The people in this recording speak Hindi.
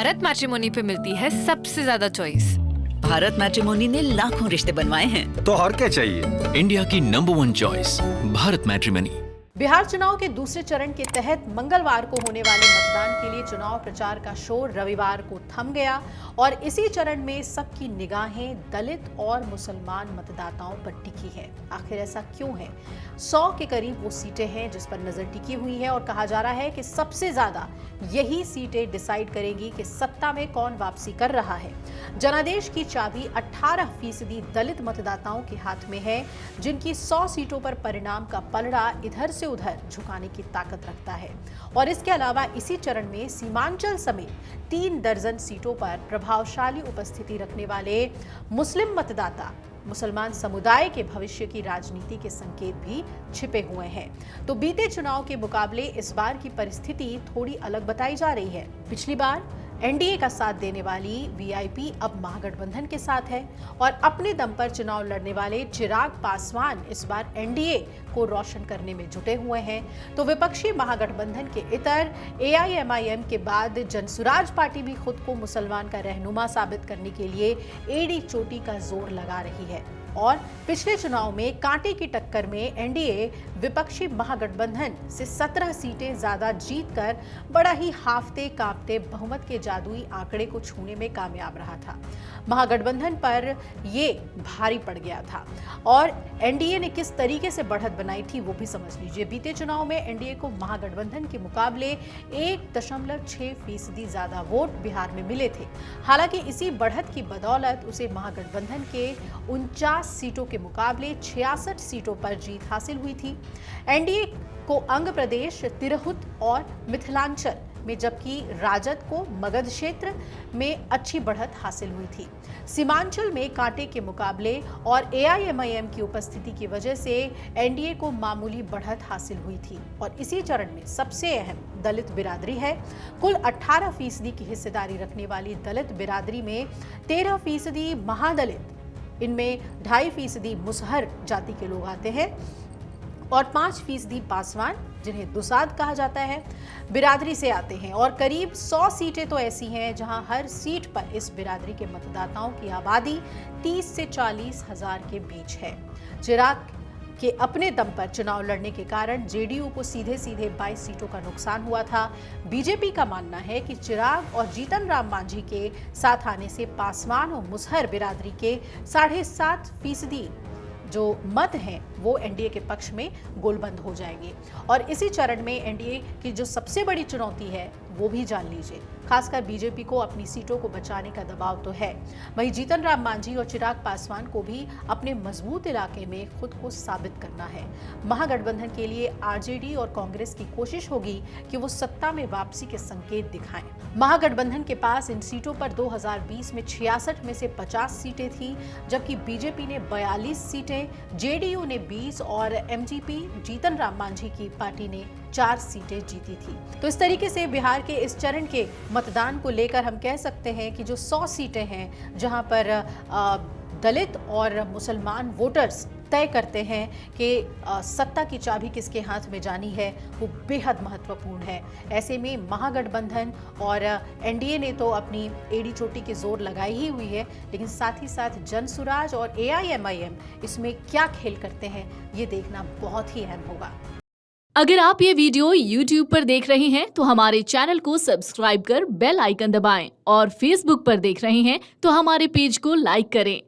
भारत मैट्रिमोनी पे मिलती है सबसे ज्यादा चॉइस। भारत मैट्रिमोनी ने लाखों रिश्ते बनवाए हैं। तो और क्या चाहिए? इंडिया की number 1 choice, Bharat matrimony. Bihar चुनाव के दूसरे चरण के तहत मंगलवार को होने वाले मतदान के लिए चुनाव प्रचार का शोर रविवार को थम गया और इसी चरण में सबकी निगाहें दलित और मुसलमान मतदाताओं पर टिकी है। आखिर ऐसा क्यों है? 100 के करीब वो सीटें हैं जिस पर नजर टिकी हुई है और कहा जा रहा है कि सबसे ज्यादा यही सीटें डिसाइड करेंगी कि सत्ता में कौन वापसी कर रहा है। जनादेश की चाबी 18% दलित मतदाताओं के हाथ में है, जिनकी 100 सीटों पर परिणाम का पलड़ा इधर से उधर झुकाने की ताकत रखता है। और इसके अलावा इसी चरण में सीमांचल समेत 3 दर्जन सीटों पर प्रभावशाली उपस्थिति रखने वाले मुस्लिम मतदाता मुसलमान समुदाय के भविष्य की राजनीति के संकेत भी छिपे हुए हैं। तो बीते चुनाव के मुकाबले इस बार की परिस्थिति थोड़ी अलग बताई जा रही है। पिछली बार एनडीए का साथ देने वाली वीआईपी अब महागठबंधन के साथ है और अपने दम पर चुनाव लड़ने वाले चिराग पासवान इस बार एनडीए को रोशन करने में जुटे हुए हैं। तो विपक्षी महागठबंधन के इतर एआईएमआईएम के बाद जनसुराज पार्टी भी खुद को मुसलमान का रहनुमा साबित करने के लिए एड़ी चोटी का जोर लगा रही है। और पिछले चुनाव में कांटे की टक्कर में एनडीए विपक्षी महागठबंधन से 17 सीटें ज्यादा जीतकर बड़ा ही हाफते कांपते बहुमत के जादुई आंकड़े को छूने में कामयाब रहा था। महागठबंधन पर ये भारी पड़ गया था और एनडीए ने किस तरीके से बढ़त बनाई थी वो भी समझ लीजिए। बीते चुनाव में एनडीए को महागठबंधन के मुकाबले 1.6% ज्यादा वोट बिहार में मिले थे। हालांकि इसी बढ़त की बदौलत उसे महागठबंधन के 49 सीटों के मुकाबले 66 सीटों पर जीत हासिल हुई थी। एनडीए को अंग प्रदेश, तिरहुत और मिथिलांचल में, जबकि राजद को मगध क्षेत्र में अच्छी बढ़त हासिल हुई थी। सीमांचल में कांटे के मुकाबले और एआईएमआईएम की उपस्थिति की वजह से एनडीए को मामूली बढ़त हासिल हुई थी। और इसी चरण में सबसे अहम दलित बिरादरी है। कुल 18% की हिस्सेदारी रखने वाली दलित बिरादरी में 13% महादलित, इनमें 2.5% मुसहर जाति के लोग आते हैं और 5% पासवान, जिन्हें दुसाद कहा जाता है, बिरादरी से आते हैं। और करीब 100 सीटें तो ऐसी हैं जहां हर सीट पर इस बिरादरी के मतदाताओं की आबादी 30 से 40 हजार के बीच है। चिराग के अपने दम पर चुनाव लड़ने के कारण जेडीयू को सीधे सीधे 22 सीटों का नुकसान हुआ था। बीजेपी का मानना है कि चिराग और जीतन राम मांझी के साथ आने से पासवान और मुसहर बिरादरी के 7.5% जो मत हैं वो एनडीए के पक्ष में गोलबंद हो जाएंगे। और इसी चरण में एनडीए की जो सबसे बड़ी चुनौती है वो भी जान लीजिए। खासकर बीजेपी को अपनी सीटों को बचाने का दबाव तो है, वहीं जीतन राम मांझी और चिराग पासवान को भी अपने मजबूत इलाके में खुद को साबित करना है। महागठबंधन के लिए आरजेडी और कांग्रेस की कोशिश होगी कि वो सत्ता में वापसी के संकेत दिखाएं। महागठबंधन के पास इन सीटों पर 2020 में 66 में से 50 सीटें थी, जबकि बीजेपी ने 42 सीटें, जेडीयू ने 20 और एमजीपी जीतन राम मांझी की पार्टी ने 4 सीटें जीती थी। तो इस तरीके से बिहार के इस चरण के मतदान को लेकर हम कह सकते हैं कि जो 100 सीटें हैं जहां पर दलित और मुसलमान वोटर्स तय करते हैं कि सत्ता की चाबी किसके हाथ में जानी है, वो बेहद महत्वपूर्ण है। ऐसे में महागठबंधन और एनडीए ने तो अपनी एड़ी चोटी की जोर लगाई ही हुई है, लेकिन साथ ही साथ जनसुराज और एआईएमआईएम इसमें क्या खेल करते हैं ये देखना बहुत ही अहम होगा। अगर आप ये वीडियो YouTube पर देख रहे हैं तो हमारे चैनल को सब्सक्राइब कर बेल आइकन दबाएं और Facebook पर देख रहे हैं तो हमारे पेज को लाइक करें।